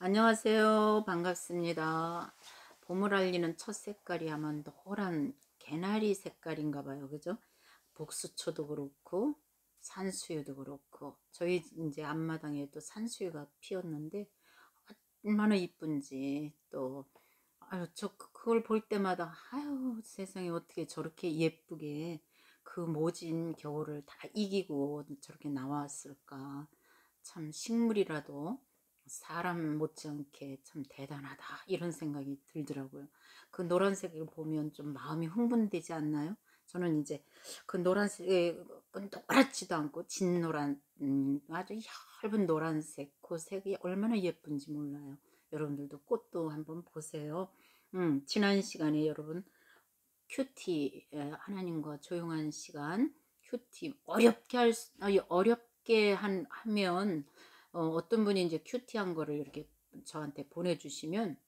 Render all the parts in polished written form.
안녕하세요. 반갑습니다. 봄을 알리는 첫 색깔이 아마 노란 개나리 색깔인가 봐요. 그죠? 복수초도 그렇고 산수유도 그렇고 저희 이제 앞마당에도 산수유가 피었는데 얼마나 이쁜지 또 아유 그걸 볼 때마다 아유 세상에 어떻게 저렇게 예쁘게 그 모진 겨울을 다 이기고 저렇게 나왔을까. 참 식물이라도 사람 못지않게 참 대단하다 이런 생각이 들더라고요. 그 노란색을 보면 좀 마음이 흥분되지 않나요? 저는 이제 그 노란색은 노랗지도 않고 진노란 아주 얇은 노란색 그 색이 얼마나 예쁜지 몰라요. 여러분들도 꽃도 한번 보세요. 지난 시간에 여러분 큐티 하나님과 조용한 시간 큐티 어렵게 어렵게 하면 어떤 분이 이제 큐티한 거를 이렇게 저한테 보내주시면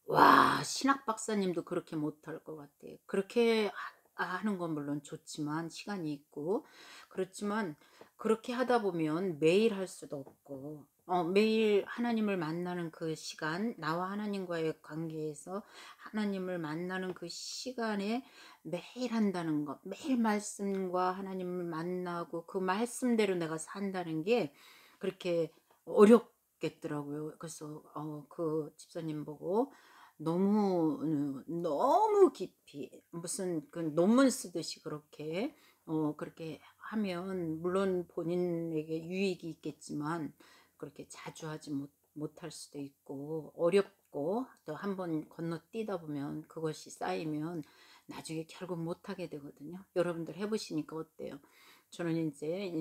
와 신학 박사님도 그렇게 못할 것 같아요. 그렇게 하는 건 물론 좋지만 시간이 있고 그렇지만 그렇게 하다 보면 매일 할 수도 없고 매일 하나님을 만나는 그 시간 나와 하나님과의 관계에서 하나님을 만나는 그 시간에 매일 한다는 것 매일 말씀과 하나님을 만나고 그 말씀대로 내가 산다는 게 그렇게 어렵겠더라고요. 그래서 그 집사님 보고 너무 깊이 무슨 그 논문 쓰듯이 그렇게 하면 물론 본인에게 유익이 있겠지만 그렇게 자주 하지 못할 수도 있고 어렵고 또 한번 건너뛰다 보면 그것이 쌓이면 나중에 결국 못하게 되거든요. 여러분들 해보시니까 어때요? 저는 이제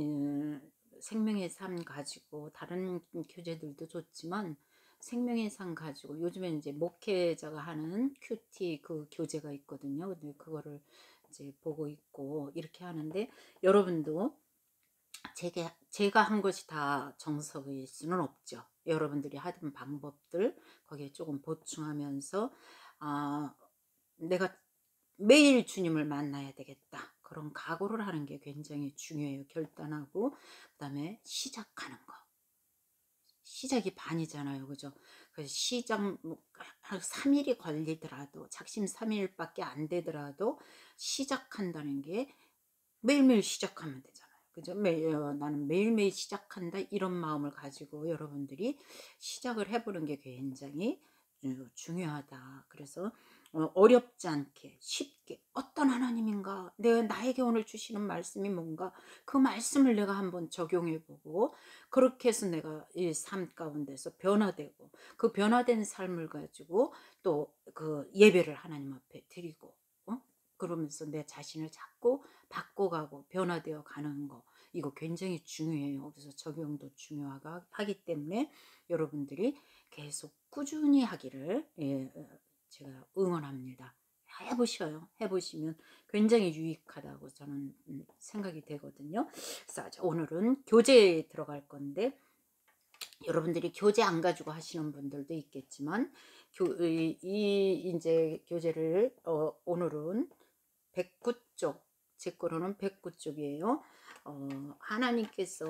생명의 삶 가지고 다른 교재들도 좋지만 생명의 상 가지고 요즘에 이제 목회자가 하는 큐티 그 교재가 있거든요. 근데 그거를 이제 보고 있고 이렇게 하는데 여러분도 제가 한 것이 다 정석일 수는 없죠. 여러분들이 하던 방법들 거기에 조금 보충하면서 아, 내가 매일 주님을 만나야 되겠다. 그런 각오를 하는 게 굉장히 중요해요. 결단하고 그다음에 시작하는 거. 시작이 반이잖아요. 그죠? 그래서 시작 한 3일이 걸리더라도 작심 3일밖에 안 되더라도 시작한다는 게 매일매일 시작하면 되잖아요. 그죠? 나는 매일매일 시작한다 이런 마음을 가지고 여러분들이 시작을 해보는 게 굉장히 중요하다. 그래서 어렵지 않게 쉽게 어떤 하나님인가 나에게 오늘 주시는 말씀이 뭔가 그 말씀을 내가 한번 적용해보고 그렇게 해서 내가 이 삶 가운데서 변화되고 그 변화된 삶을 가지고 또 그 예배를 하나님 앞에 드리고 그러면서 내 자신을 자꾸 바꿔가고 변화되어 가는 거 이거 굉장히 중요해요. 그래서 적용도 중요하기 때문에 여러분들이 계속 꾸준히 하기를 제가 응원합니다. 해보셔요. 해보시면 굉장히 유익하다고 저는 생각이 되거든요. 그래서 오늘은 교재에 들어갈 건데 여러분들이 교재 안 가지고 하시는 분들도 있겠지만 이제 교재를 오늘은 109쪽 제 거로는 109쪽이에요. 하나님께서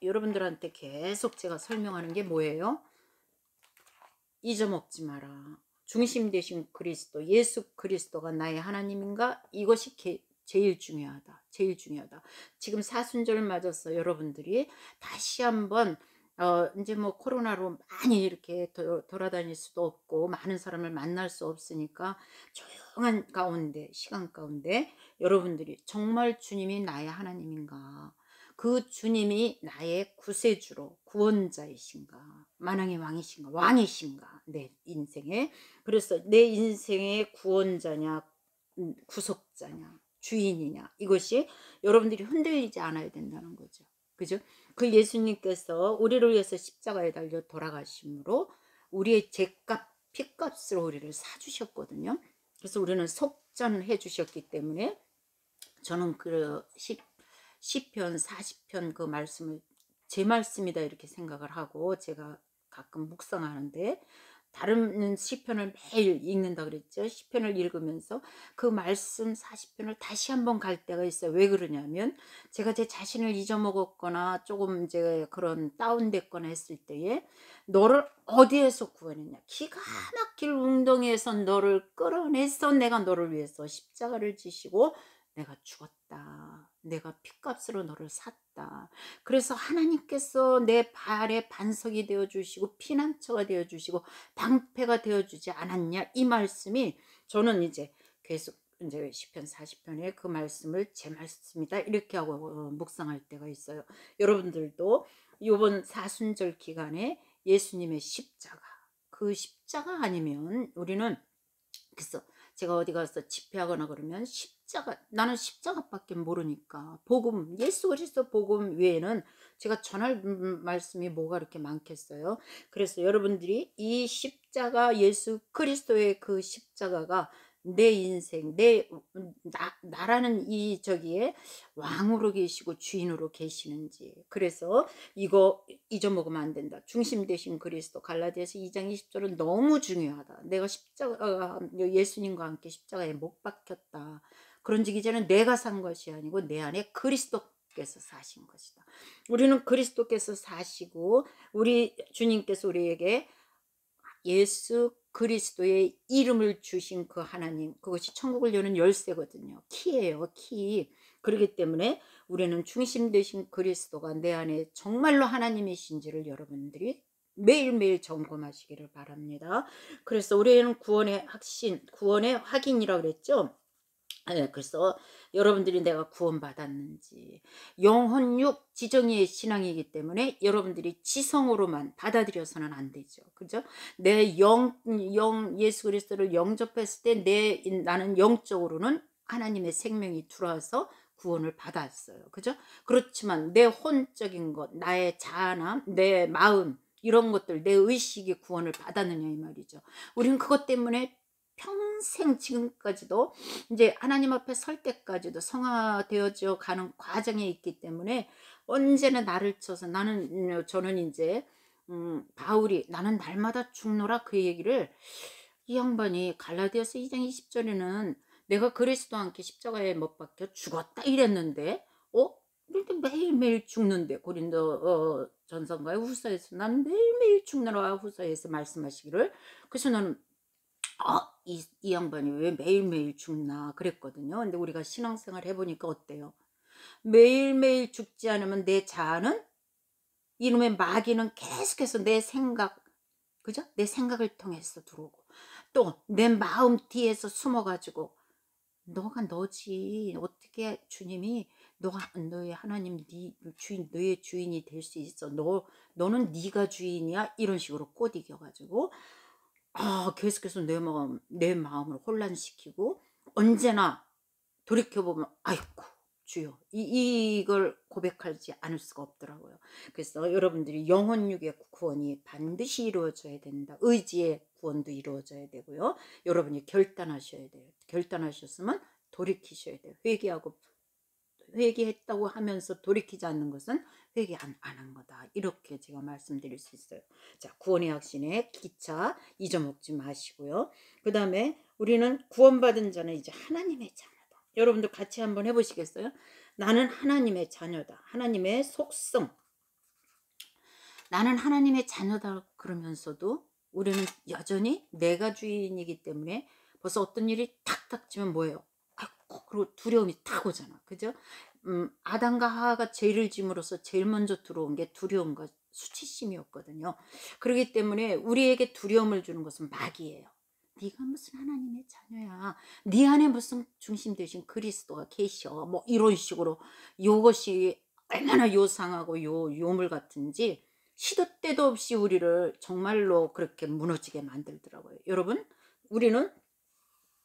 여러분들한테 계속 제가 설명하는 게 뭐예요? 잊어먹지 마라. 중심 되신 그리스도 예수 그리스도가 나의 하나님인가? 이것이 제일 중요하다. 제일 중요하다. 지금 사순절 맞아서 여러분들이 다시 한번 이제 뭐 코로나로 많이 이렇게 돌아다닐 수도 없고 많은 사람을 만날 수 없으니까 조용한 가운데 시간 가운데 여러분들이 정말 주님이 나의 하나님인가 그 주님이 나의 구세주로 구원자이신가 만왕의 왕이신가 왕이신가 내 인생에 그래서 내 인생의 구원자냐 구속자냐 주인이냐 이것이 여러분들이 흔들리지 않아야 된다는 거죠. 그죠? 그 예수님께서 우리를 위해서 십자가에 달려 돌아가심으로 우리의 죄값 피값으로 우리를 사주셨거든요. 그래서 우리는 속전해 주셨기 때문에 저는 그 시편 40편 그 말씀을 제 말씀이다 이렇게 생각을 하고 제가 가끔 묵상하는데 다른 시편을 매일 읽는다 그랬죠. 시편을 읽으면서 그 말씀 40편을 다시 한번 갈 때가 있어요. 왜 그러냐면 제가 제 자신을 잊어먹었거나 조금 이제 그런 다운됐거나 했을 때에 너를 어디에서 구원했냐. 기가 막힐 웅덩이에서 너를 끌어내서 내가 너를 위해서 십자가를 지시고 내가 죽었다. 내가 핏값으로 너를 샀다. 그래서 하나님께서 내 발의 반석이 되어주시고 피난처가 되어주시고 방패가 되어주지 않았냐. 이 말씀이 저는 이제 계속 이제 시편 40편에 그 말씀을 제 말씀이다 이렇게 하고 묵상할 때가 있어요. 여러분들도 이번 사순절 기간에 예수님의 십자가, 그 십자가 아니면 우리는, 그래서 제가 어디 가서 집회하거나 그러면 십자가, 나는 십자가밖에 모르니까 복음, 예수 그리스도 복음 외에는 제가 전할 말씀이 뭐가 그렇게 많겠어요. 그래서 여러분들이 이 십자가, 예수 그리스도의 그 십자가가 내 인생, 나라는 이 저기에 왕으로 계시고 주인으로 계시는지, 그래서 이거 잊어먹으면 안 된다. 중심 되신 그리스도, 갈라디아서 2장 20절은 너무 중요하다. 내가 십자가, 예수님과 함께 십자가에 못 박혔다. 그런즉 이제는 내가 산 것이 아니고 내 안에 그리스도께서 사신 것이다. 우리는 그리스도께서 사시고 우리 주님께서 우리에게 예수 그리스도의 이름을 주신 그 하나님, 그것이 천국을 여는 열쇠거든요. 키예요, 키. 그렇기 때문에 우리는 중심 되신 그리스도가 내 안에 정말로 하나님이신지를 여러분들이 매일매일 점검하시기를 바랍니다. 그래서 우리는 구원의 확신, 구원의 확인이라고 그랬죠. 그래서 여러분들이 내가 구원받았는지, 영혼육 지정의의 신앙이기 때문에 여러분들이 지성으로만 받아들여서는 안 되죠. 그죠? 내 예수 그리스도를 영접했을 때 나는 영적으로는 하나님의 생명이 들어와서 구원을 받았어요. 그죠? 그렇지만 내 혼적인 것, 나의 자아나 내 마음, 이런 것들, 내 의식이 구원을 받았느냐 이 말이죠. 우리는 그것 때문에 평생 지금까지도 이제 하나님 앞에 설 때까지도 성화되어져 가는 과정에 있기 때문에 언제나 나를 쳐서 저는 이제 바울이 나는 날마다 죽노라 그 얘기를, 이 양반이 갈라디아서 2장 20절에는 내가 그리스도와 함께 십자가에 못 박혀 죽었다 이랬는데 그런데 매일매일 죽는데, 고린도 전서인가요 후서에서 나는 매일매일 죽노라 후서에서 말씀하시기를. 그래서 나는 이 양반이 왜 매일매일 죽나 그랬거든요. 근데 우리가 신앙생활 해보니까 어때요? 매일매일 죽지 않으면 내 자아는, 이놈의 마귀는 계속해서 내 생각, 그죠? 내 생각을 통해서 들어오고 또 내 마음 뒤에서 숨어가지고 너가 너지, 어떻게 주님이 너의 하나님 너의 주인이 될 수 있어, 너는 네가 주인이야, 이런 식으로 꼬디겨가지고 계속해서 내 마음을 혼란시키고 언제나 돌이켜보면 아이고 주여, 이걸 고백하지 않을 수가 없더라고요. 그래서 여러분들이 영혼육의 구원이 반드시 이루어져야 된다. 의지의 구원도 이루어져야 되고요. 여러분이 결단하셔야 돼요. 결단하셨으면 돌이키셔야 돼요. 회개했다고 하면서 돌이키지 않는 것은 회개 안 한 거다. 이렇게 제가 말씀드릴 수 있어요. 자, 구원의 확신에 기차 잊어먹지 마시고요. 그 다음에 우리는 구원받은 자는 이제 하나님의 자녀다. 여러분들 같이 한번 해보시겠어요? 나는 하나님의 자녀다. 하나님의 속성. 나는 하나님의 자녀다 그러면서도 우리는 여전히 내가 주인이기 때문에 벌써 어떤 일이 탁탁 치면 뭐예요? 그리고 두려움이 탁 오잖아. 그죠? 아담과 하와가 죄를 짐으로써 제일 먼저 들어온 게 두려움과 수치심이었거든요. 그렇기 때문에 우리에게 두려움을 주는 것은 마귀예요. 네가 무슨 하나님의 자녀야, 네 안에 무슨 중심 되신 그리스도가 계셔, 뭐 이런 식으로. 이것이 얼마나 요상하고 요물 같은지 시도 때도 없이 우리를 정말로 그렇게 무너지게 만들더라고요. 여러분, 우리는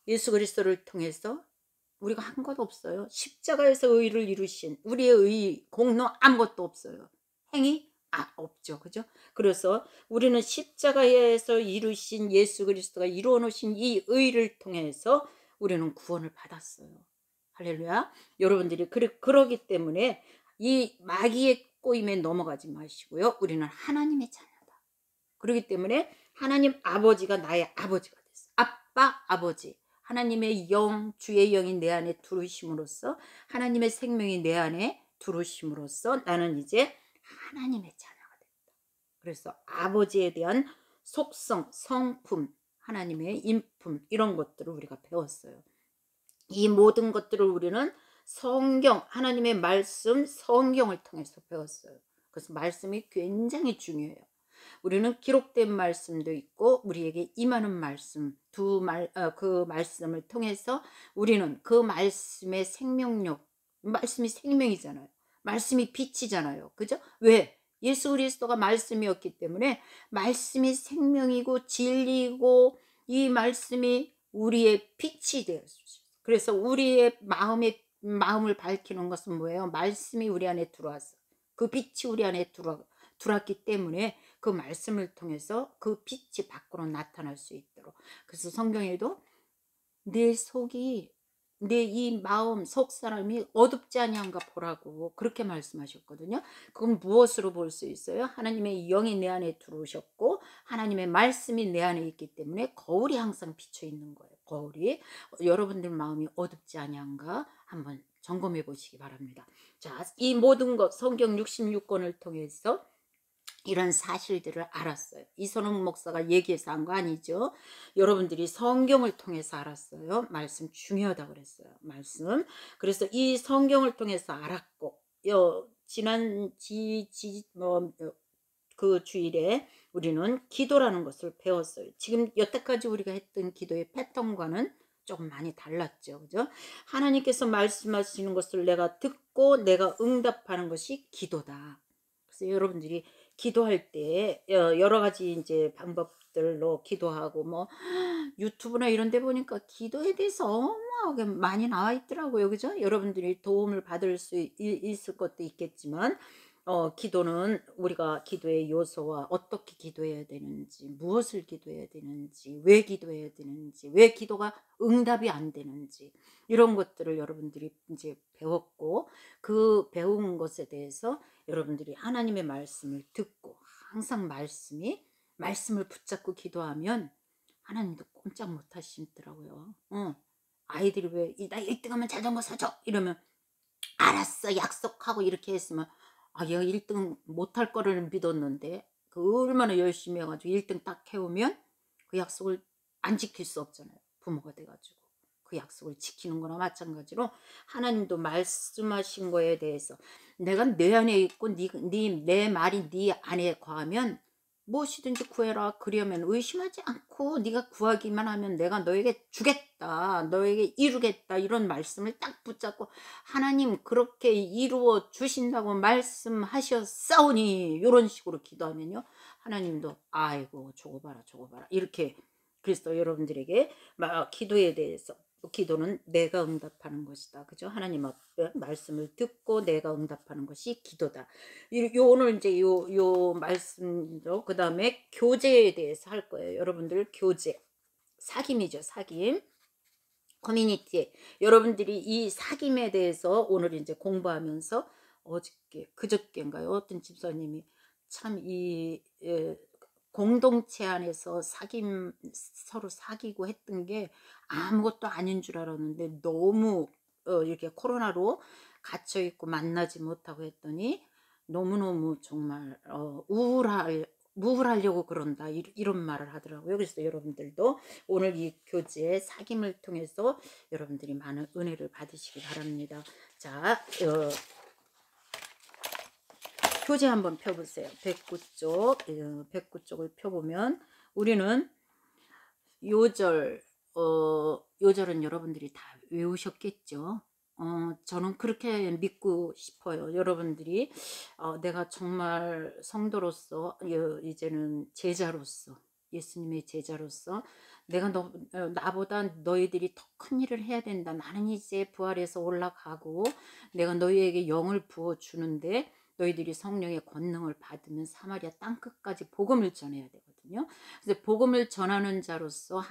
예수 그리스도를 통해서 우리가 한 것 없어요. 십자가에서 의를 이루신 우리의 의 공로 아무것도 없어요. 행위 없죠. 그죠? 그래서 우리는 십자가에서 이루신 예수 그리스도가 이루어 놓으신 이 의를 통해서 우리는 구원을 받았어요. 할렐루야. 여러분들이 그러기 때문에 이 마귀의 꼬임에 넘어가지 마시고요. 우리는 하나님의 자녀다. 그렇기 때문에 하나님 아버지가 나의 아버지가 됐어. 아빠, 아버지. 하나님의 영, 주의 영이 내 안에 들어오심으로써, 하나님의 생명이 내 안에 들어오심으로써 나는 이제 하나님의 자녀가 됐다. 그래서 아버지에 대한 속성, 성품, 하나님의 인품, 이런 것들을 우리가 배웠어요. 이 모든 것들을 우리는 성경, 하나님의 말씀, 성경을 통해서 배웠어요. 그래서 말씀이 굉장히 중요해요. 우리는 기록된 말씀도 있고 우리에게 임하는 말씀, 그 말씀을 통해서 우리는 그 말씀의 생명력, 말씀이 생명이잖아요. 말씀이 빛이잖아요. 그죠? 왜? 예수 그리스도가 말씀이었기 때문에 말씀이 생명이고 진리고 이 말씀이 우리의 빛이 되었습니다. 그래서 우리의 마음을 밝히는 것은 뭐예요? 말씀이 우리 안에 들어왔어. 그 빛이 우리 안에 들어왔기 때문에 그 말씀을 통해서 그 빛이 밖으로 나타날 수 있도록. 그래서 성경에도 내 속이, 내 이 마음 속 사람이 어둡지 아니한가 보라고 그렇게 말씀하셨거든요. 그건 무엇으로 볼 수 있어요? 하나님의 영이 내 안에 들어오셨고 하나님의 말씀이 내 안에 있기 때문에 거울이 항상 비쳐 있는 거예요. 거울이. 여러분들 마음이 어둡지 아니한가 한번 점검해 보시기 바랍니다. 자, 이 모든 것 성경 66권을 통해서 이런 사실들을 알았어요. 이선웅 목사가 얘기해서 한 거 아니죠. 여러분들이 성경을 통해서 알았어요. 말씀 중요하다고 그랬어요. 말씀. 그래서 이 성경을 통해서 알았고 지난 그 주일에 우리는 기도라는 것을 배웠어요. 지금 여태까지 우리가 했던 기도의 패턴과는 조금 많이 달랐죠. 그죠? 하나님께서 말씀하시는 것을 내가 듣고 내가 응답하는 것이 기도다. 그래서 여러분들이 기도할 때 여러 가지 이제 방법들로 기도하고 뭐 유튜브나 이런 데 보니까 기도에 대해서 어마어마하게 많이 나와 있더라고요. 그죠? 여러분들이 도움을 받을 수 있을 것도 있겠지만 기도는 우리가 기도의 요소와 어떻게 기도해야 되는지, 무엇을 기도해야 되는지, 왜 기도해야 되는지, 왜 기도가 응답이 안 되는지 이런 것들을 여러분들이 이제 배웠고 그 배운 것에 대해서 여러분들이 하나님의 말씀을 듣고 항상 말씀을 붙잡고 기도하면 하나님도 꼼짝 못 하시더라고요. 아이들이 왜 나 1등 하면 자전거 사줘 이러면 알았어 약속하고 이렇게 했으면 얘가 1등 못할 거를 믿었는데 그 얼마나 열심히 해가지고 1등 딱 해오면 그 약속을 안 지킬 수 없잖아요. 부모가 돼가지고 그 약속을 지키는 거나 마찬가지로 하나님도 말씀하신 거에 대해서 내가 내 안에 있고 내 말이 네 안에 거하면 무엇이든지 구해라. 그러면 의심하지 않고 네가 구하기만 하면 내가 너에게 주겠다. 너에게 이루겠다. 이런 말씀을 딱 붙잡고 하나님 그렇게 이루어 주신다고 말씀하셨사오니 이런 식으로 기도하면요. 하나님도 아이고 저거 봐라 이렇게. 그래서 여러분들에게 기도에 대해서 기도는 내가 응답하는 것이다. 그죠? 하나님 앞에 말씀을 듣고 내가 응답하는 것이 기도다. 오늘 이제 요 말씀도 그 다음에 교제에 대해서 할 거예요. 여러분들 교제. 사귐이죠. 사귐. 커뮤니티에 여러분들이 이 사귐에 대해서 오늘 이제 공부하면서 그저께인가요? 어떤 집사님이 참 공동체 안에서 서로 사귀고 했던 게 아무것도 아닌 줄 알았는데 너무 이렇게 코로나로 갇혀있고 만나지 못하고 했더니 너무너무 정말 우울하려고 그런다 이런 말을 하더라고요. 그래서 여러분들도 오늘 이 교재 사귐을 통해서 여러분들이 많은 은혜를 받으시기 바랍니다. 자, 교재 한번 펴보세요. 109쪽 109쪽을 펴보면 우리는 요절은 여러분들이 다 외우셨겠죠. 저는 그렇게 믿고 싶어요. 여러분들이 내가 정말 성도로서 이제는 제자로서 예수님의 제자로서 내가 나보다 너희들이 더 큰 일을 해야 된다. 나는 이제 부활해서 올라가고 내가 너희에게 영을 부어주는데 너희들이 성령의 권능을 받으면 사마리아 땅끝까지 복음을 전해야 되거든요. 그래서 복음을 전하는 자로서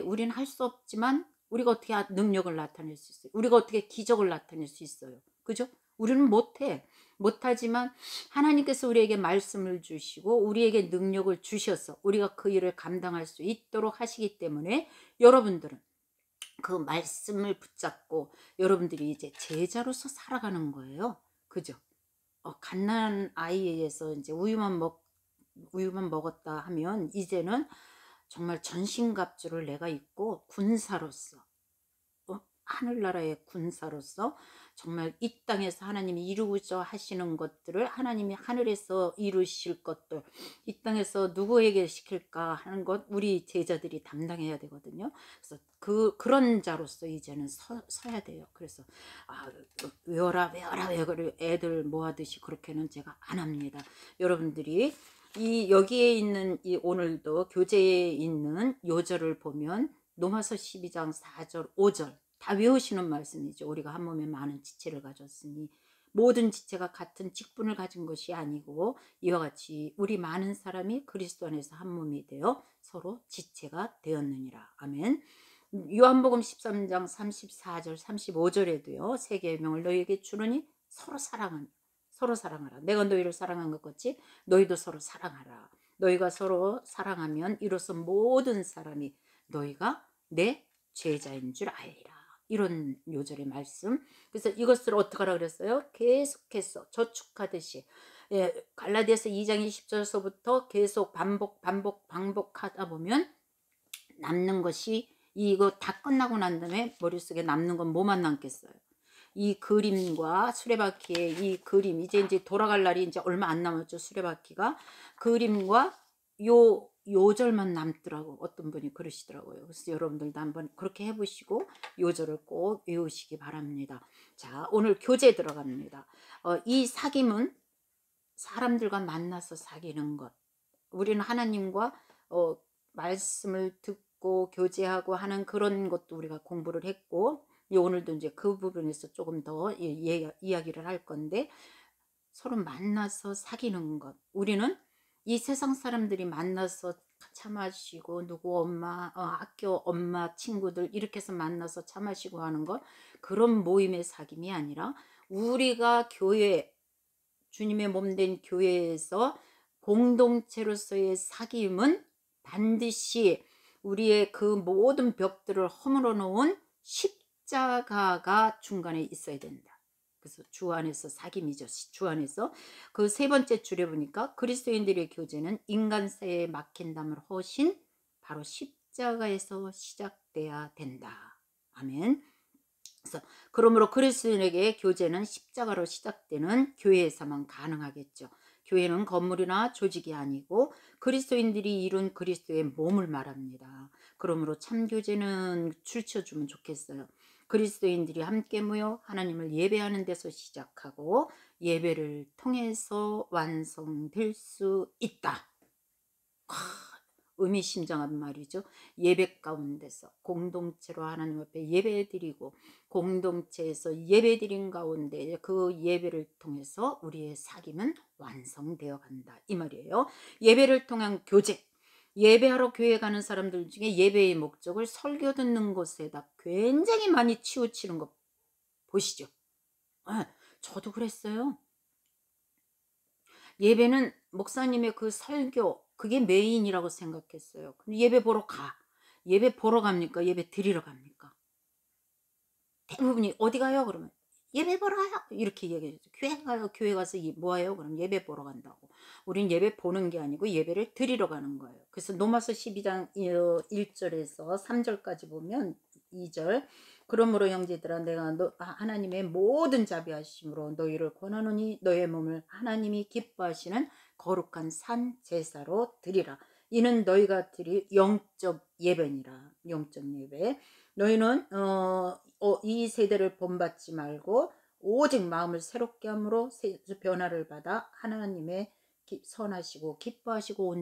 우리는 할 수 없지만 우리가 어떻게 능력을 나타낼 수 있어요? 우리가 어떻게 기적을 나타낼 수 있어요? 그죠? 우리는 못해. 못하지만 하나님께서 우리에게 말씀을 주시고 우리에게 능력을 주셔서 우리가 그 일을 감당할 수 있도록 하시기 때문에 여러분들은 그 말씀을 붙잡고 여러분들이 이제 제자로서 살아가는 거예요. 그죠? 갓난 아이에서 이제 우유만 먹었다 하면 이제는 정말 전신갑주를 내가 입고 군사로서 하늘나라의 군사로서 정말 이 땅에서 하나님이 이루고자 하시는 것들을 하나님이 하늘에서 이루실 것들 이 땅에서 누구에게 시킬까 하는 것 우리 제자들이 담당해야 되거든요. 그래서 그런 자로서 이제는 서야 돼요. 그래서 외워라 애들 모하듯이 그렇게는 제가 안 합니다. 여러분들이 여기에 있는 이 오늘도 교재에 있는 요절을 보면 로마서 12장 4절 5절 다 외우시는 말씀이죠. 우리가 한 몸에 많은 지체를 가졌으니 모든 지체가 같은 직분을 가진 것이 아니고 이와 같이 우리 많은 사람이 그리스도 안에서 한 몸이 되어 서로 지체가 되었느니라. 아멘. 요한복음 13장 34절 35절에도요. 새 계명을 너희에게 주노니 서로 사랑하라. 내가 너희를 사랑한 것 같이 너희도 서로 사랑하라. 너희가 서로 사랑하면 이로써 모든 사람이 너희가 내 제자인 줄 알리라. 이런 요절의 말씀. 그래서 이것을 어떻게 하라 그랬어요? 계속해서 저축하듯이 갈라디아서 2장 20절서부터 계속 반복하다 보면 남는 것이 이거 다 끝나고 난 다음에 머릿속에 남는 건 뭐만 남겠어요? 이 그림과 수레바퀴의 이 그림 이제 돌아갈 날이 이제 얼마 안 남았죠. 수레바퀴가 그림과 요절만 남더라고. 어떤 분이 그러시더라고요. 그래서 여러분들도 한번 그렇게 해보시고 요절을 꼭 외우시기 바랍니다. 자, 오늘 교재 들어갑니다. 이 사귐은 사람들과 만나서 사귀는 것. 우리는 하나님과 말씀을 듣고 교제하고 하는 그런 것도 우리가 공부를 했고 오늘도 이제 그 부분에서 조금 더 이야기를 할 건데 서로 만나서 사귀는 것. 우리는 이 세상 사람들이 만나서 차 마시고 누구 엄마 학교 엄마 친구들 이렇게 해서 만나서 차 마시고 하는 것 그런 모임의 사귐이 아니라 우리가 교회 주님의 몸된 교회에서 공동체로서의 사귐은 반드시 우리의 그 모든 벽들을 허물어 놓은 십자가가 중간에 있어야 된다. 그래서 주 안에서 사귐이죠. 주 안에서 그 세 번째 줄에 보니까 그리스도인들의 교제는 인간사에 막힌 담을 허신 바로 십자가에서 시작돼야 된다. 아멘. 그래서 그러므로 그리스도인에게 교제는 십자가로 시작되는 교회에서만 가능하겠죠. 교회는 건물이나 조직이 아니고 그리스도인들이 이룬 그리스도의 몸을 말합니다. 그러므로 참 교제는 출처주면 좋겠어요. 그리스도인들이 함께 모여 하나님을 예배하는 데서 시작하고 예배를 통해서 완성될 수 있다. 의미심장한 말이죠. 예배 가운데서 공동체로 하나님 앞에 예배드리고 공동체에서 예배드린 가운데 그 예배를 통해서 우리의 사귐은 완성되어 간다 이 말이에요. 예배를 통한 교제. 예배하러 교회 가는 사람들 중에 예배의 목적을 설교 듣는 것에다 굉장히 많이 치우치는 거 보시죠. 저도 그랬어요. 예배는 목사님의 그 설교 그게 메인이라고 생각했어요. 근데 예배 보러 가. 예배 보러 갑니까? 예배 드리러 갑니까? 대부분이 어디 가요? 그러면 예배 보러 가요. 이렇게 얘기해죠. 교회 가요. 교회 가서 뭐 해요? 그럼 예배 보러 간다고. 우린 예배 보는 게 아니고 예배를 드리러 가는 거예요. 그래서 로마서 12장 1절에서 3절까지 보면 2절 그러므로 형제들아 내가 하나님의 모든 자비하심으로 너희를 권하노니 너의 몸을 하나님이 기뻐하시는 거룩한 산 제사로 드리라. 이는 너희가 드릴 영적 예배니라. 영적 예배. 너희는 이 세대를 본받지 말고 오직 마음을 새롭게 함으로 변화를 받아 하나님의 선하시고 기뻐하시고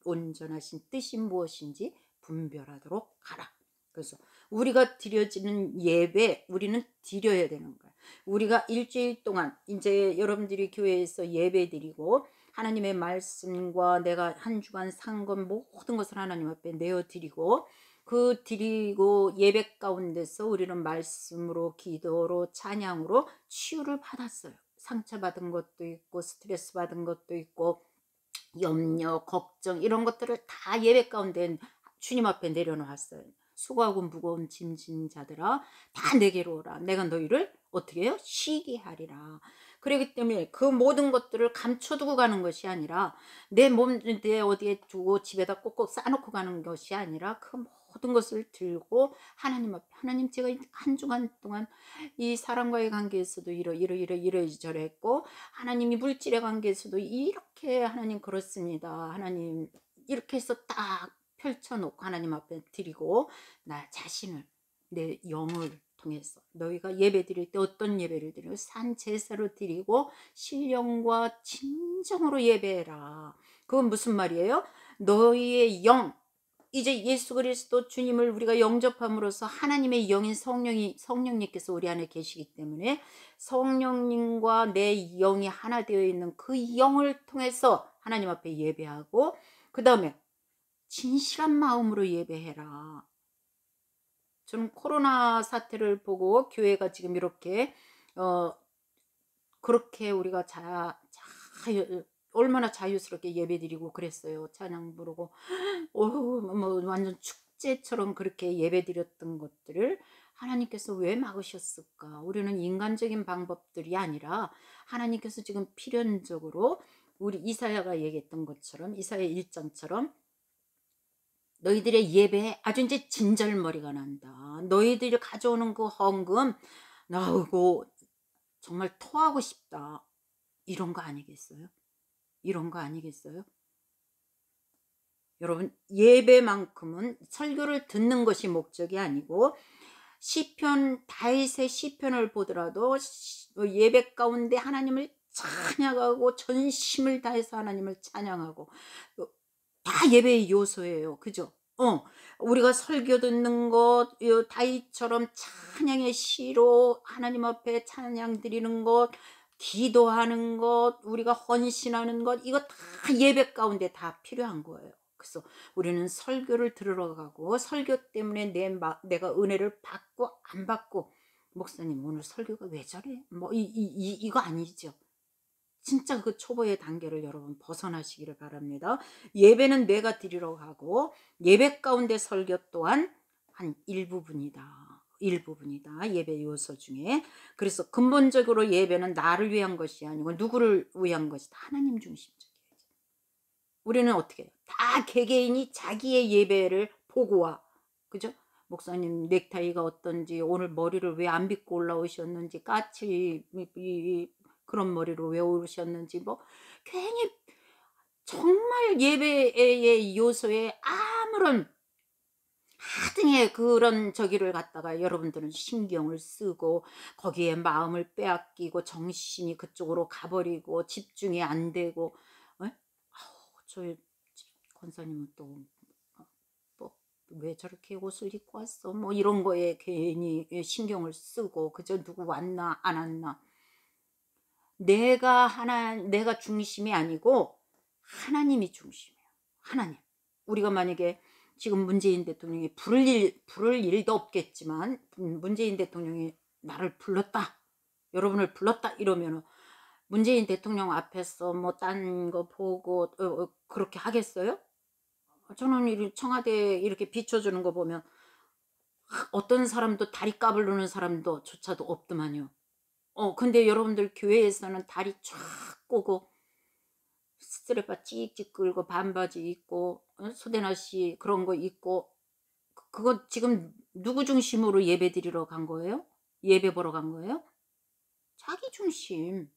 온전하신 뜻이 무엇인지 분별하도록 하라. 그래서 우리가 드려지는 예배 우리는 드려야 되는 거야. 우리가 일주일 동안 이제 여러분들이 교회에서 예배 드리고 하나님의 말씀과 내가 한 주간 산 것 모든 것을 하나님 앞에 내어드리고 그 드리고 예배 가운데서 우리는 말씀으로 기도로 찬양으로 치유를 받았어요. 상처받은 것도 있고 스트레스 받은 것도 있고 염려, 걱정 이런 것들을 다 예배 가운데 주님 앞에 내려놓았어요. 수고하고 무거운 짐진 자들아 다 내게로 오라. 내가 너희를 어떻게 해요? 쉬게 하리라. 그렇기 때문에 그 모든 것들을 감춰두고 가는 것이 아니라 내 몸 내 어디에 두고 집에다 꼭꼭 싸놓고 가는 것이 아니라 그 모든 것을 들고 하나님 앞에, 하나님 제가 한 주간 동안 이 사람과의 관계에서도 이러저러했고 하나님이 물질의 관계에서도 이렇게 하나님 그렇습니다. 하나님 이렇게 해서 딱 펼쳐놓고 하나님 앞에 드리고 나 자신을 내 영을 통해서 너희가 예배 드릴 때 어떤 예배를 드리고 산 제사로 드리고 신령과 진정으로 예배해라. 그건 무슨 말이에요? 너희의 영 이제 예수 그리스도 주님을 우리가 영접함으로써 하나님의 영인 성령님께서 우리 안에 계시기 때문에 성령님과 내 영이 하나 되어 있는 그 영을 통해서 하나님 앞에 예배하고 그 다음에 진실한 마음으로 예배해라. 저는 코로나 사태를 보고 교회가 지금 이렇게 그렇게 우리가 얼마나 자유스럽게 예배드리고 그랬어요. 찬양 부르고 뭐 완전 축제처럼 그렇게 예배드렸던 것들을 하나님께서 왜 막으셨을까? 우리는 인간적인 방법들이 아니라 하나님께서 지금 필연적으로 우리 이사야가 얘기했던 것처럼 이사야 1장처럼 너희들의 예배에 아주 이제 진절머리가 난다. 너희들이 가져오는 그 헌금 나오고 정말 토하고 싶다. 이런 거 아니겠어요? 이런 거 아니겠어요? 여러분 예배만큼은 설교를 듣는 것이 목적이 아니고 시편 다윗의 시편을 보더라도 예배 가운데 하나님을 찬양하고 전심을 다해서 하나님을 찬양하고 다 예배의 요소예요. 그죠? 우리가 설교 듣는 것 다윗처럼 찬양의 시로 하나님 앞에 찬양 드리는 것 기도하는 것 우리가 헌신하는 것 이거 다 예배 가운데 다 필요한 거예요. 그래서 우리는 설교를 들으러 가고 설교 때문에 내가 은혜를 받고 안 받고 목사님 오늘 설교가 왜 저래? 뭐 이거 아니죠. 진짜 그 초보의 단계를 여러분 벗어나시기를 바랍니다. 예배는 내가 드리러 가고 예배 가운데 설교 또한 한 일부분이다. 예배 요소 중에. 그래서 근본적으로 예배는 나를 위한 것이 아니고 누구를 위한 것이다. 하나님 중심적이에요. 우리는 어떻게 해요? 다 개개인이 자기의 예배를 보고 와. 그죠? 목사님 넥타이가 어떤지 오늘 머리를 왜 안 빗고 올라오셨는지 까치 그런 머리로 왜 오셨는지 뭐 괜히 정말 예배의 요소에 아무런 하등의 그런 저기를 갖다가 여러분들은 신경을 쓰고 거기에 마음을 빼앗기고 정신이 그쪽으로 가버리고 집중이 안 되고 저희 권사님은 또 왜 저렇게 옷을 입고 왔어 뭐 이런 거에 괜히 신경을 쓰고 그저 누구 왔나 안 왔나 내가 중심이 아니고 하나님이 중심이에요. 하나님. 우리가 만약에 지금 문재인 대통령이 부를 일도 없겠지만 문재인 대통령이 나를 불렀다. 여러분을 불렀다 이러면은 문재인 대통령 앞에서 뭐 딴 거 보고 그렇게 하겠어요? 저는 청와대 이렇게 비춰주는 거 보면 어떤 사람도 다리 까불르는 사람도 조차도 없더만요. 근데 여러분들 교회에서는 다리 쫙 꼬고 스트랩바 찍찍 끌고 반바지 입고 소대나시 그런 거 입고 그거 지금 누구 중심으로 예배 드리러 간 거예요? 예배 보러 간 거예요? 자기 중심.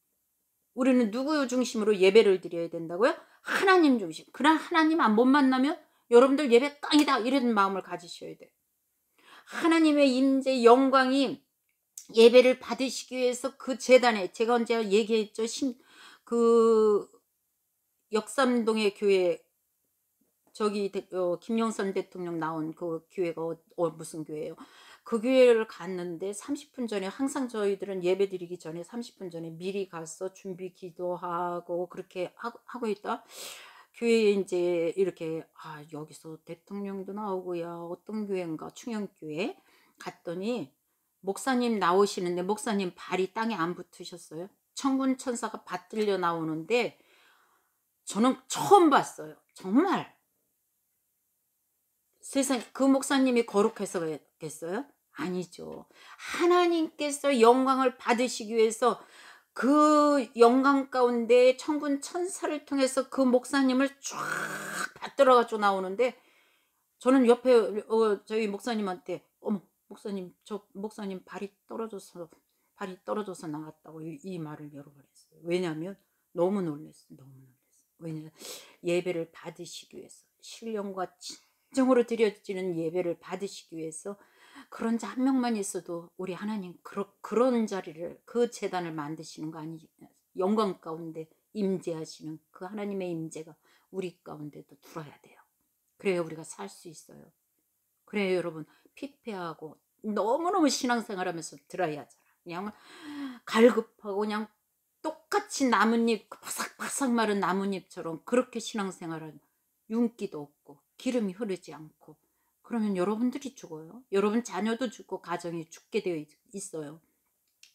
우리는 누구 중심으로 예배를 드려야 된다고요? 하나님 중심. 그날 하나님 안 못 만나면 여러분들 예배 깡이다 이런 마음을 가지셔야 돼요. 하나님의 임재 영광이 예배를 받으시기 위해서 그 재단에 제가 언제 얘기했죠. 그 역삼동의 교회 저기 김영선 대통령 나온 그 교회가 무슨 교회예요? 그 교회를 갔는데 30분 전에 항상 저희들은 예배 드리기 전에 30분 전에 미리 가서 준비 기도하고 그렇게 하고 있다. 교회에 이제 이렇게 여기서 대통령도 나오고야 어떤 교회인가 충영교회 갔더니 목사님 나오시는데 목사님 발이 땅에 안 붙으셨어요. 천군 천사가 받들려 나오는데 저는 처음 봤어요. 정말 세상 그 목사님이 거룩해서 그랬겠어요? 아니죠. 하나님께서 영광을 받으시기 위해서 그 영광 가운데 천군 천사를 통해서 그 목사님을 쫙 받들어 가지고 나오는데 저는 옆에 저희 목사님한테 어머 목사님 저 목사님 발이 떨어져서 나왔다고 이 말을 여러 번 했어요. 왜냐하면 너무 놀랐어요. 너무 놀랐어요. 왜냐하면 예배를 받으시기 위해서 신령과 진정으로 드려지는 예배를 받으시기 위해서 그런 자 한 명만 있어도 우리 하나님 그런 자리를 그 제단을 만드시는 거 아니지? 영광 가운데 임재하시는 그 하나님의 임재가 우리 가운데도 들어야 돼요. 그래야 우리가 살 수 있어요. 그래요 여러분 피폐하고 너무너무 신앙생활하면서 들어야 하잖아. 그냥 갈급하고 그냥 똑같이 나뭇잎 바삭바삭 마른 나뭇잎처럼 그렇게 신앙생활은 윤기도 없고 기름이 흐르지 않고 그러면 여러분들이 죽어요. 여러분 자녀도 죽고 가정이 죽게 되어 있어요.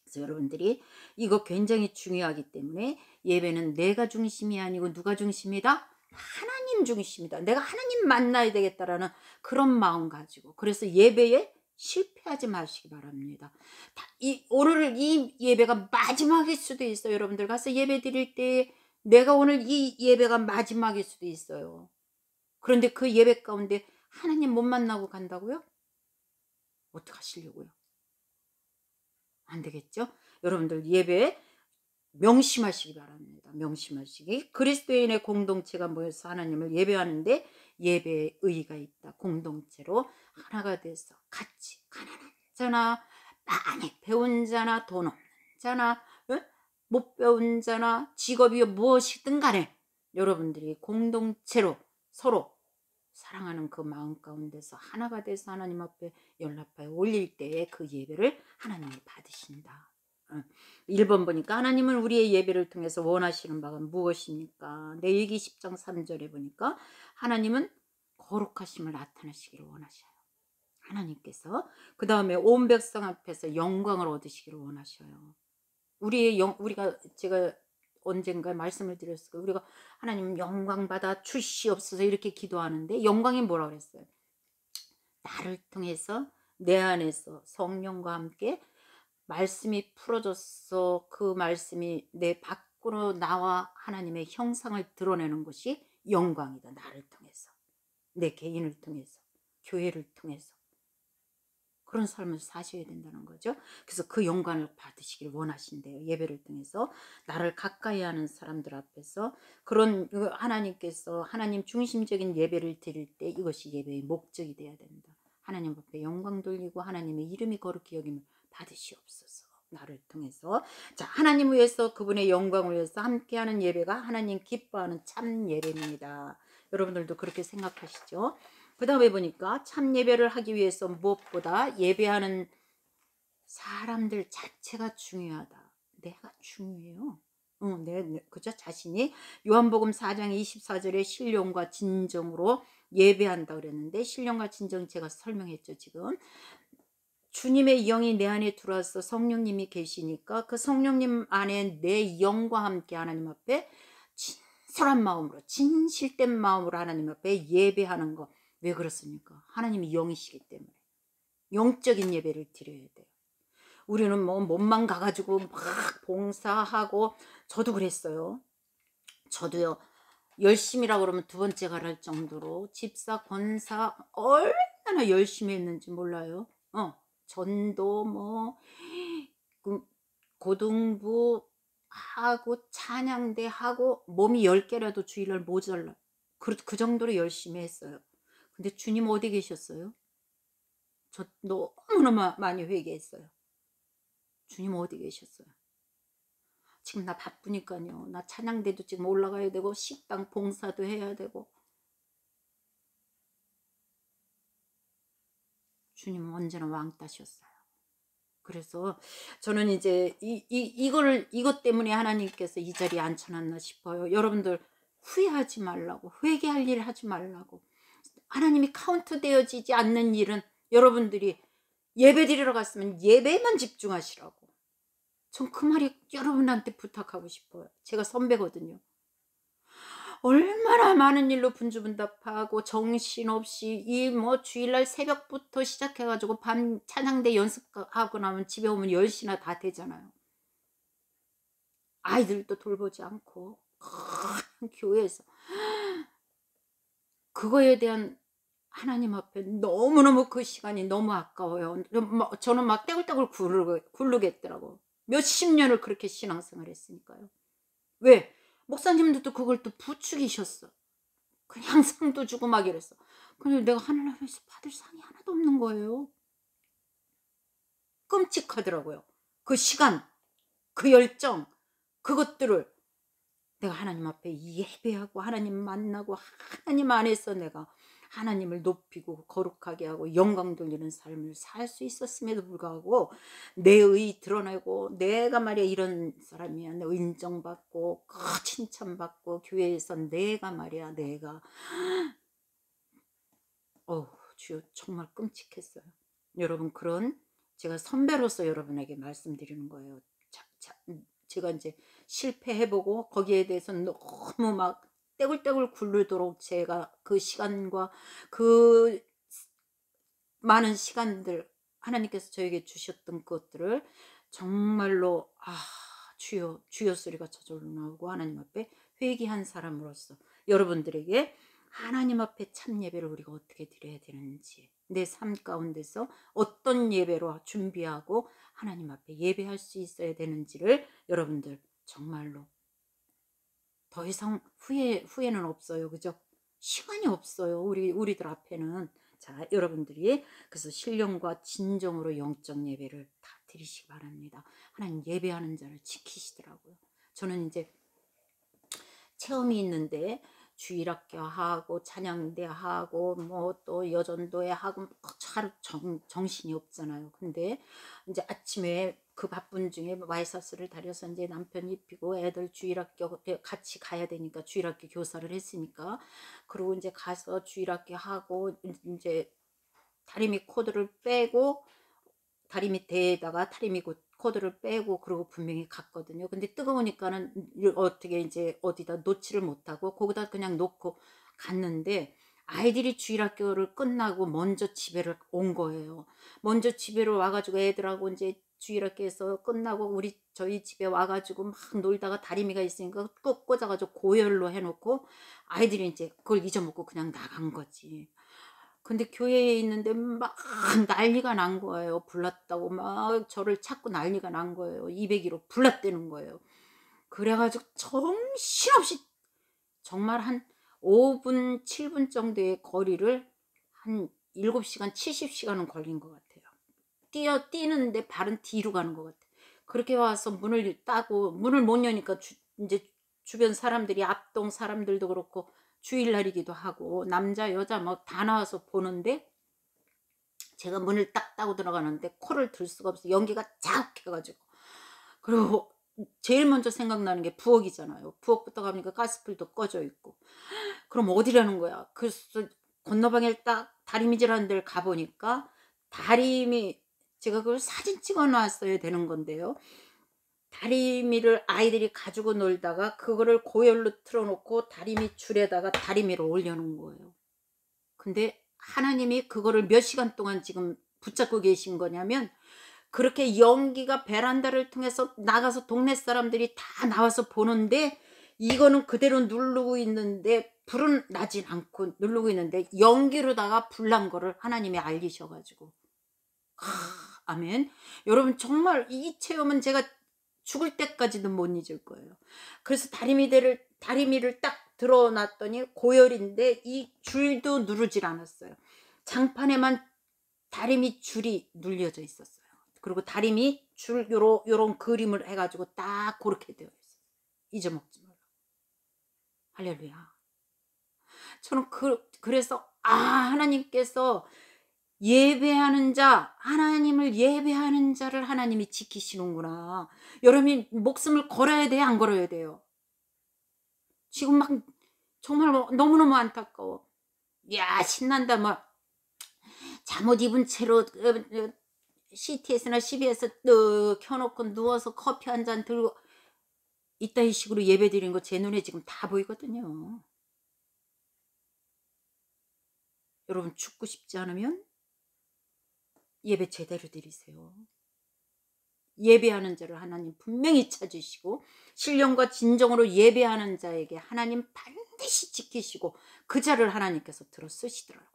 그래서 여러분들이 이거 굉장히 중요하기 때문에 예배는 내가 중심이 아니고 누가 중심이다? 하나님 중심이다. 내가 하나님 만나야 되겠다라는 그런 마음 가지고 그래서 예배에 실패하지 마시기 바랍니다. 오늘 이 예배가 마지막일 수도 있어요. 여러분들 가서 예배 드릴 때 내가 오늘 이 예배가 마지막일 수도 있어요. 그런데 그 예배 가운데 하나님 못 만나고 간다고요? 어떡하시려고요? 안 되겠죠? 여러분들 예배 명심하시기 바랍니다. 명심하시기. 그리스도인의 공동체가 모여서 하나님을 예배하는데 예배의 의의가 있다. 공동체로 하나가 돼서 같이 가난한 자나 많이 배운 자나 돈 없는 자나 못 배운 자나 직업이 무엇이든 간에 여러분들이 공동체로 서로 사랑하는 그 마음 가운데서 하나가 돼서 하나님 앞에 연락하여 올릴 때에 그 예배를 하나님이 받으신다. 1번 보니까 하나님은 우리의 예배를 통해서 원하시는 바가 무엇입니까? 레위기 10장 3절에 보니까 하나님은 거룩하심을 나타내시기를 원하셔요. 하나님께서 그 다음에 온 백성 앞에서 영광을 얻으시기를 원하셔요. 우리가 제가 언젠가 말씀을 드렸을 거예요. 우리가 하나님 영광 받아 주시옵소서 이렇게 기도하는데 영광이 뭐라 그랬어요? 나를 통해서 내 안에서 성령과 함께 말씀이 풀어져서 그 말씀이 내 밖으로 나와 하나님의 형상을 드러내는 것이 영광이다. 나를 통해서 내 개인을 통해서 교회를 통해서 그런 삶을 사셔야 된다는 거죠. 그래서 그 영광을 받으시길 원하신대요. 예배를 통해서 나를 가까이 하는 사람들 앞에서 그런 하나님께서 하나님 중심적인 예배를 드릴 때 이것이 예배의 목적이 돼야 된다. 하나님 앞에 영광 돌리고 하나님의 이름이 거룩히 여김을 받으시옵소서. 나를 통해서 자 하나님 위해서 그분의 영광을 위해서 함께하는 예배가 하나님 기뻐하는 참 예배입니다. 여러분들도 그렇게 생각하시죠? 그 다음에 보니까 참 예배를 하기 위해서 무엇보다 예배하는 사람들 자체가 중요하다. 내가 중요해요. 그저 자신이 요한복음 4장 24절에 신령과 진정으로 예배한다 그랬는데 신령과 진정 제가 설명했죠. 지금 주님의 영이 내 안에 들어와서 성령님이 계시니까 그 성령님 안에 내 영과 함께 하나님 앞에 진솔한 마음으로 진실된 마음으로 하나님 앞에 예배하는 거. 왜 그렇습니까? 하나님이 영이시기 때문에 영적인 예배를 드려야 돼요. 우리는 뭐 몸만 가가지고 막 봉사하고 저도 그랬어요. 저도요 열심히라고 그러면 두 번째 가랄 정도로 집사 권사 얼마나 열심히 했는지 몰라요. 전도 뭐 고등부 하고 찬양대 하고 몸이 10개라도 주일날 모자라 그 정도로 열심히 했어요. 근데 주님 어디 계셨어요? 저 너무너무 많이 회개했어요. 주님 어디 계셨어요? 지금 나 바쁘니까요. 나 찬양대도 지금 올라가야 되고 식당 봉사도 해야 되고 주님은 언제나 왕따셨어요. 그래서 저는 이제 이것 때문에 하나님께서 이 자리에 앉혀놨나 싶어요. 여러분들 후회하지 말라고 회개할 일 하지 말라고 하나님이 카운트되어지지 않는 일은 여러분들이 예배 드리러 갔으면 예배만 집중하시라고 전 그 말이 여러분한테 부탁하고 싶어요. 제가 선배거든요. 얼마나 많은 일로 분주분답하고 정신없이 이 뭐 주일날 새벽부터 시작해 가지고 밤 찬양대 연습하고 나면 집에 오면 10시나 다 되잖아요. 아이들도 돌보지 않고 큰 교회에서 그거에 대한 하나님 앞에 너무너무 그 시간이 너무 아까워요. 저는 막 떼굴떼굴 굴르겠더라고. 몇십 년을 그렇게 신앙생활 했으니까요. 왜? 목사님들도 그걸 또 부추기셨어. 그냥 상도 주고 막 이랬어. 근데 내가 하늘나라에서 받을 상이 하나도 없는 거예요. 끔찍하더라고요. 그 시간, 그 열정, 그것들을 내가 하나님 앞에 예배하고 하나님 만나고 하나님 안에서 내가 하나님을 높이고 거룩하게 하고 영광 돌리는 삶을 살 수 있었음에도 불구하고 내 의 드러내고 내가 말이야 이런 사람이야 인정받고 칭찬받고 교회에서 내가 말이야 내가 주여 정말 끔찍했어요. 여러분 그런 제가 선배로서 여러분에게 말씀드리는 거예요. 제가 이제 실패해보고 거기에 대해서 너무 막 떼굴떼굴 굴르도록 제가 그 시간과 그 많은 시간들 하나님께서 저에게 주셨던 것들을 정말로 주여 주여 소리가 저절로 나오고 하나님 앞에 회개한 사람으로서 여러분들에게 하나님 앞에 참 예배를 우리가 어떻게 드려야 되는지 내 삶 가운데서 어떤 예배로 준비하고 하나님 앞에 예배할 수 있어야 되는지를 여러분들 정말로 더 이상 후회는 없어요. 그죠? 시간이 없어요. 우리들 앞에는. 자, 여러분들이 그래서 신령과 진정으로 영적 예배를 다 드리시기 바랍니다. 하나님 예배하는 자를 지키시더라고요. 저는 이제 체험이 있는데 주일학교 하고 찬양대 하고 뭐 또 여전도에 하고 하루 정신이 없잖아요. 근데 이제 아침에 그 바쁜 중에 와이셔츠를 다려서 이제 남편 입히고 애들 주일학교 같이 가야 되니까 주일학교 교사를 했으니까 그리고 이제 가서 주일학교 하고 이제 다리미 코드를 빼고 다리 밑에다가 다리미 코드를 빼고 그러고 분명히 갔거든요. 근데 뜨거우니까는 어떻게 이제 어디다 놓지를 못하고 거기다 그냥 놓고 갔는데 아이들이 주일학교를 끝나고 먼저 집에를 온 거예요. 먼저 집에로 와가지고 애들하고 이제 주일학교에서 끝나고 저희 집에 와가지고 막 놀다가 다리미가 있으니까 꼭 꽂아가지고 고열로 해놓고 아이들이 이제 그걸 잊어먹고 그냥 나간 거지. 근데 교회에 있는데 막 난리가 난 거예요. 불났다고 막 저를 찾고 난리가 난 거예요. 201호 불났다는 거예요. 그래가지고 정신없이 정말 한 5분 7분 정도의 거리를 한 7시간 70시간은 걸린 것 같아요. 뛰는데 발은 뒤로 가는 것 같아요. 그렇게 와서 문을 따고 문을 못 여니까 이제 주변 사람들이 앞동 사람들도 그렇고 주일날이기도 하고 남자 여자 뭐 다 나와서 보는데 제가 문을 딱 따고 들어가는데 코를 들 수가 없어. 연기가 자욱해가지고. 그리고 제일 먼저 생각나는 게 부엌이잖아요. 부엌부터 가니까 가스불도 꺼져 있고. 그럼 어디라는 거야. 그래서 건너방에 딱 다리미질하는 데를 가보니까 다리미 제가 그걸 사진 찍어 놨어야 되는 건데요. 다리미를 아이들이 가지고 놀다가 그거를 고열로 틀어놓고 다리미 줄에다가 다리미를 올려놓은 거예요. 근데 하나님이 그거를 몇 시간 동안 지금 붙잡고 계신 거냐면 그렇게 연기가 베란다를 통해서 나가서 동네 사람들이 다 나와서 보는데 이거는 그대로 누르고 있는데 불은 나진 않고 누르고 있는데 연기로다가 불난 거를 하나님이 알리셔가지고 아멘. 여러분 정말 이 체험은 제가 죽을 때까지도 못 잊을 거예요. 그래서 다리미를 딱 들어놨더니 고열인데 이 줄도 누르질 않았어요. 장판에만 다리미 줄이 눌려져 있었어요. 그리고 다리미 줄 요런 그림을 해가지고 딱 그렇게 되어 있어요. 잊어먹지 마라. 할렐루야. 저는 그래서 하나님께서 예배하는 자, 하나님을 예배하는 자를 하나님이 지키시는구나. 여러분이 목숨을 걸어야 돼요, 안 걸어야 돼요? 지금 막 정말 너무너무 안타까워. 야 신난다 뭐 잠옷 입은 채로 CTS나 CBS 뜨 켜놓고 누워서 커피 한 잔 들고 이따위 식으로 예배 드리는 거 제 눈에 지금 다 보이거든요. 여러분 죽고 싶지 않으면 예배 제대로 드리세요. 예배하는 자를 하나님 분명히 찾으시고 신령과 진정으로 예배하는 자에게 하나님 반드시 지키시고 그 자를 하나님께서 들어 쓰시더라고요.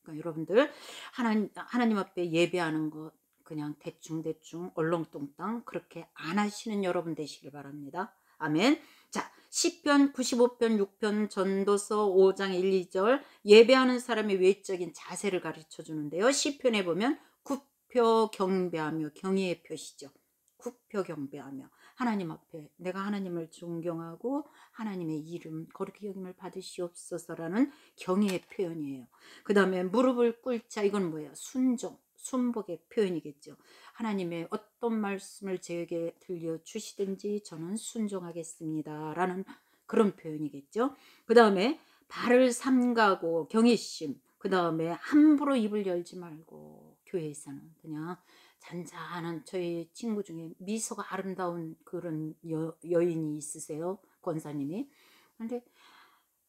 그러니까 여러분들 하나님 앞에 예배하는 것 그냥 대충대충 얼렁뚱땅 그렇게 안 하시는 여러분 되시길 바랍니다. 아멘. 자, 시편 95편 6편 전도서 5장 1, 2절 예배하는 사람의 외적인 자세를 가르쳐 주는데요. 시편에 보면 굽혀 경배하며 경의의 표시죠. 굽혀 경배하며 하나님 앞에 내가 하나님을 존경하고 하나님의 이름 거룩히 여김을 받으시옵소서라는 경의의 표현이에요. 그 다음에 무릎을 꿇자 이건 뭐예요? 순종, 순복의 표현이겠죠. 하나님의 어떤 말씀을 제게 들려주시든지 저는 순종하겠습니다 라는 그런 표현이겠죠. 그 다음에 발을 삼가고 경외심, 그 다음에 함부로 입을 열지 말고 교회에서는 그냥 잔잔한 저희 친구 중에 미소가 아름다운 그런 여인이 있으세요. 권사님이. 근데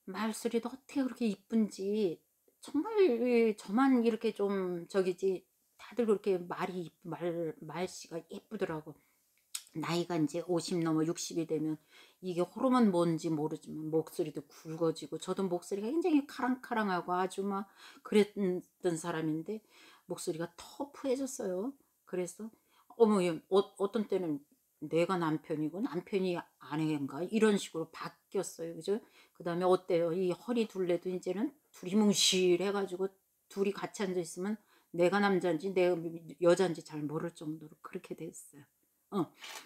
말소리도 어떻게 그렇게 이쁜지 정말 저만 이렇게 좀 저기지 다들 그렇게 말씨가 예쁘더라고. 나이가 이제 50 넘어 60이 되면 이게 호르몬 뭔지 모르지만 목소리도 굵어지고 저도 목소리가 굉장히 카랑카랑하고 아주 막 그랬던 사람인데 목소리가 터프해졌어요. 그래서 어머 어떤 때는 내가 남편이고 남편이 아내인가 이런 식으로 바뀌었어요. 그죠? 그 다음에 어때요? 이 허리 둘레도 이제는 둘이 뭉실해가지고 둘이 같이 앉아 있으면 내가 남자인지 내가 여자인지 잘 모를 정도로 그렇게 됐어요.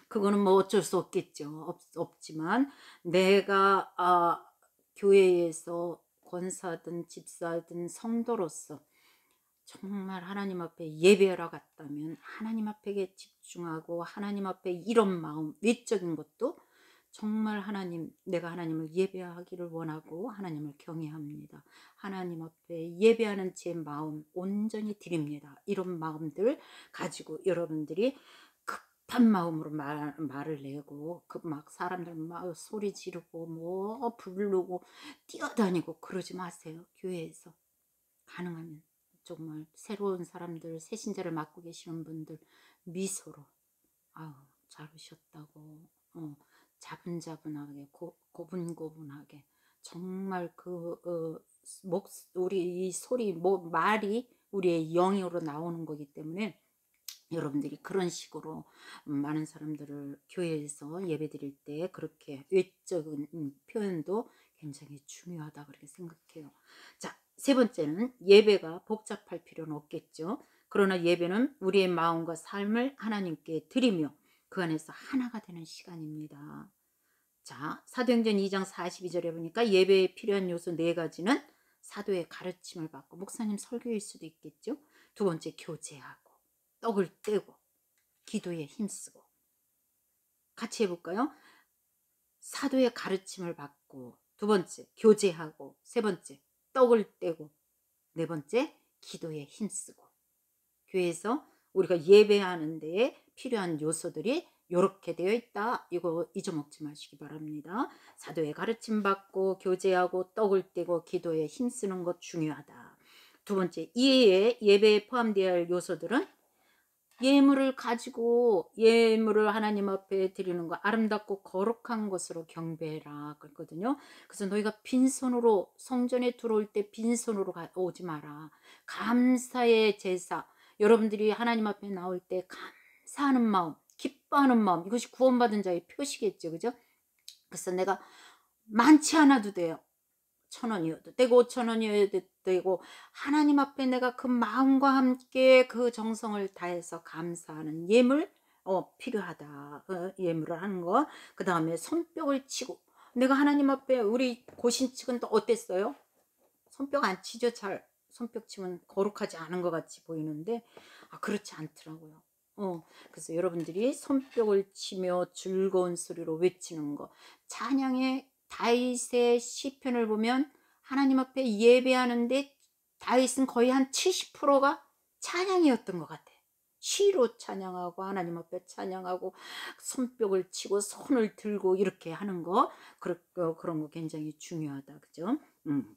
그거는 뭐 어쩔 수 없겠죠. 없지만 내가 교회에서 권사든 집사든 성도로서 정말 하나님 앞에 예배하러 갔다면 하나님 앞에 집중하고 하나님 앞에 이런 마음 외적인 것도 정말 내가 하나님을 예배하기를 원하고 하나님을 경외합니다. 하나님 앞에 예배하는 제 마음 온전히 드립니다. 이런 마음들 가지고 여러분들이 급한 마음으로 말을 내고 막 사람들 막 소리 지르고 뭐 부르고 뛰어다니고 그러지 마세요. 교회에서 가능하면 정말 새로운 사람들 새신자를 맡고 계시는 분들 미소로 아우 잘 오셨다고 자분자분하게 고분고분하게 정말 우리 이 소리 말이 우리의 영으로 나오는 거기 때문에 여러분들이 그런 식으로 많은 사람들을 교회에서 예배 드릴 때 그렇게 외적인 표현도 굉장히 중요하다 그렇게 생각해요. 자, 세 번째는 예배가 복잡할 필요는 없겠죠. 그러나 예배는 우리의 마음과 삶을 하나님께 드리며 그 안에서 하나가 되는 시간입니다. 자, 사도행전 2장 42절에 보니까 예배에 필요한 요소 4가지는 사도의 가르침을 받고 목사님 설교일 수도 있겠죠. 두 번째 교제하고 떡을 떼고 기도에 힘쓰고 같이 해볼까요? 사도의 가르침을 받고 두 번째 교제하고 세 번째 떡을 떼고 네 번째 기도에 힘쓰고 교회에서 우리가 예배하는 데에 필요한 요소들이 이렇게 되어 있다. 이거 잊어먹지 마시기 바랍니다. 사도의 가르침 받고 교제하고 떡을 떼고 기도에 힘쓰는 것 중요하다. 두 번째 이외에 예배에 포함되어야 할 요소들은 예물을 가지고 예물을 하나님 앞에 드리는 거 아름답고 거룩한 것으로 경배해라 그랬거든요. 그래서 너희가 빈손으로 성전에 들어올 때 빈손으로 오지 마라. 감사의 제사 여러분들이 하나님 앞에 나올 때 감사하는 마음 기뻐하는 마음 이것이 구원받은 자의 표시겠죠. 그죠? 그래서 내가 많지 않아도 돼요. 1,000원이어도 되고 5,000원이어도 되고 하나님 앞에 내가 그 마음과 함께 그 정성을 다해서 감사하는 예물 필요하다. 예물을 하는 거. 그 다음에 손뼉을 치고 내가 하나님 앞에 우리 고신측은 또 어땠어요? 손뼉 안 치죠. 잘 손뼉 치면 거룩하지 않은 것 같이 보이는데 그렇지 않더라고요. 그래서 여러분들이 손뼉을 치며 즐거운 소리로 외치는 거 찬양의 다윗의 시편을 보면 하나님 앞에 예배하는데 다윗은 거의 한 70%가 찬양이었던 것 같아. 시로 찬양하고 하나님 앞에 찬양하고 손뼉을 치고 손을 들고 이렇게 하는 거 그런 거 굉장히 중요하다. 그죠?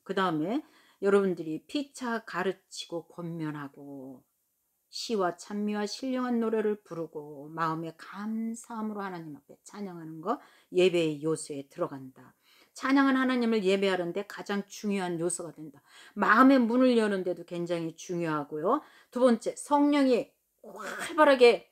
그 다음에 여러분들이 피차 가르치고 권면하고 시와 찬미와 신령한 노래를 부르고 마음의 감사함으로 하나님 앞에 찬양하는 거 예배의 요소에 들어간다. 찬양은 하나님을 예배하는데 가장 중요한 요소가 된다. 마음의 문을 여는데도 굉장히 중요하고요. 두 번째, 성령이 활발하게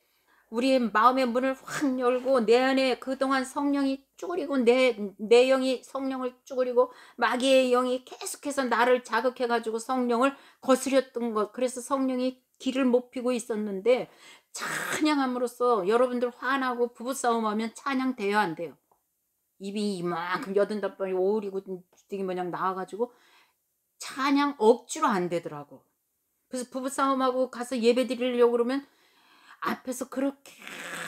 우리의 마음의 문을 확 열고 내 안에 그동안 성령이 쭈그리고 내 영이 성령을 쭈그리고 마귀의 영이 계속해서 나를 자극해가지고 성령을 거스렸던 것, 그래서 성령이 길을 못 피고 있었는데 찬양함으로써 여러분들 화나고 부부싸움하면 찬양 돼요 안 돼요? 입이 이만큼 여든다번이 오리고 주둥이 모양 나와가지고 찬양 억지로 안 되더라고. 그래서 부부싸움하고 가서 예배 드리려고 그러면 앞에서 그렇게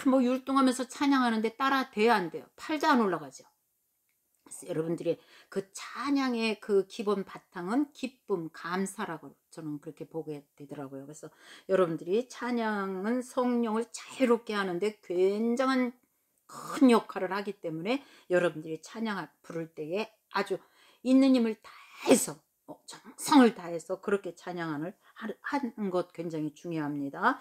뭐 율동하면서 찬양하는데 따라 돼야 안 돼요. 팔도 안 올라가죠. 그래서 여러분들이 그 찬양의 그 기본 바탕은 기쁨, 감사라고 저는 그렇게 보게 되더라고요. 그래서 여러분들이 찬양은 성령을 자유롭게 하는데 굉장한 큰 역할을 하기 때문에 여러분들이 찬양 부를 때에 아주 있는 힘을 다해서 정성을 다해서 그렇게 찬양을 하는 것 굉장히 중요합니다.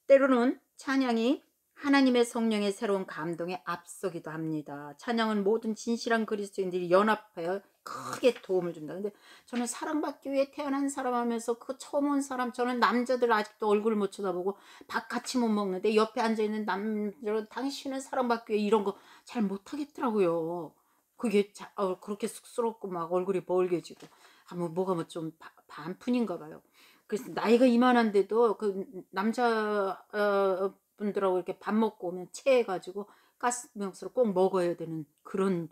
때로는 찬양이 하나님의 성령의 새로운 감동에 앞서기도 합니다. 찬양은 모든 진실한 그리스도인들이 연합하여 크게 도움을 준다. 근데 저는 사랑받기 위해 태어난 사람 하면서 그 처음 온 사람, 저는 남자들 아직도 얼굴 못 쳐다보고 밥 같이 못 먹는데 옆에 앉아있는 남자는 당신은 사랑받기 위해 이런 거 잘 못하겠더라고요. 그게 그렇게 쑥스럽고 막 얼굴이 벌개지고 뭐가 좀 반푼인가 봐요. 그래서 나이가 이만한데도 그 남자 분들하고 이렇게 밥 먹고 오면 체해가지고 가스명수를 꼭 먹어야 되는 그런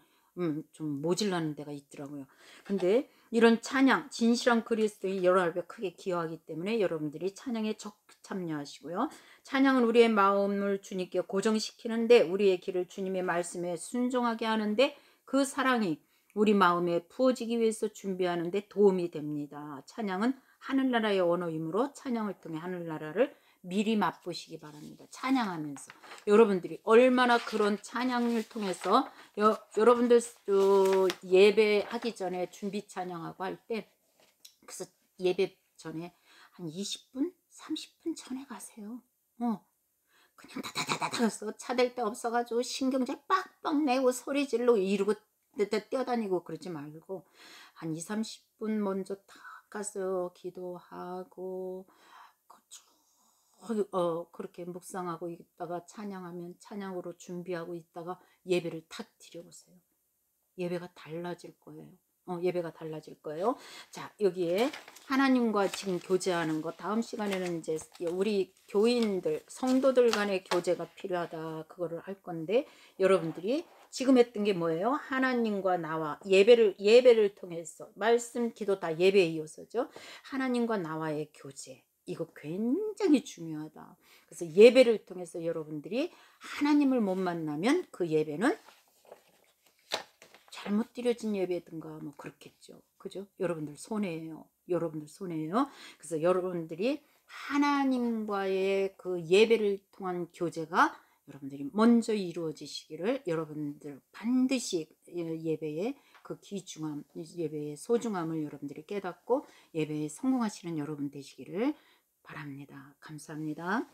좀 모질라는 데가 있더라고요. 근데 이런 찬양, 진실한 그리스도의 연합에 크게 기여하기 때문에 여러분들이 찬양에 적극 참여하시고요. 찬양은 우리의 마음을 주님께 고정시키는데, 우리의 길을 주님의 말씀에 순종하게 하는데, 그 사랑이 우리 마음에 부어지기 위해서 준비하는데 도움이 됩니다. 찬양은 하늘나라의 언어이므로 찬양을 통해 하늘나라를 미리 맛보시기 바랍니다. 찬양하면서 여러분들이 얼마나 그런 찬양을 통해서 여러분들 예배하기 전에 준비 찬양하고 할 때, 그래서 예배 전에 한 20분 30분 전에 가세요. 그냥 다다다다 가서 차댈 데 없어가지고 신경질 빡빡 내고 소리 질러 이러고 뛰어다니고 그러지 말고 한 2, 30분 먼저 탁 가서 기도하고 그렇게 묵상하고 있다가 찬양하면 찬양으로 준비하고 있다가 예배를 탁 드려보세요. 예배가 달라질 거예요. 예배가 달라질 거예요. 자, 여기에 하나님과 지금 교제하는 거, 다음 시간에는 이제 우리 교인들, 성도들 간의 교제가 필요하다, 그거를 할 건데, 여러분들이 지금 했던 게 뭐예요? 하나님과 나와 예배를 통해서 말씀, 기도 다 예배에 이어서죠. 하나님과 나와의 교제, 이거 굉장히 중요하다. 그래서 예배를 통해서 여러분들이 하나님을 못 만나면 그 예배는 잘못 드려진 예배든가 뭐 그렇겠죠. 그죠? 여러분들 손해예요. 여러분들 손해예요. 그래서 여러분들이 하나님과의 그 예배를 통한 교제가 여러분들이 먼저 이루어지시기를, 여러분들 반드시 예배의 그 귀중함, 예배의 소중함을 여러분들이 깨닫고 예배에 성공하시는 여러분 되시기를 바랍니다. 감사합니다.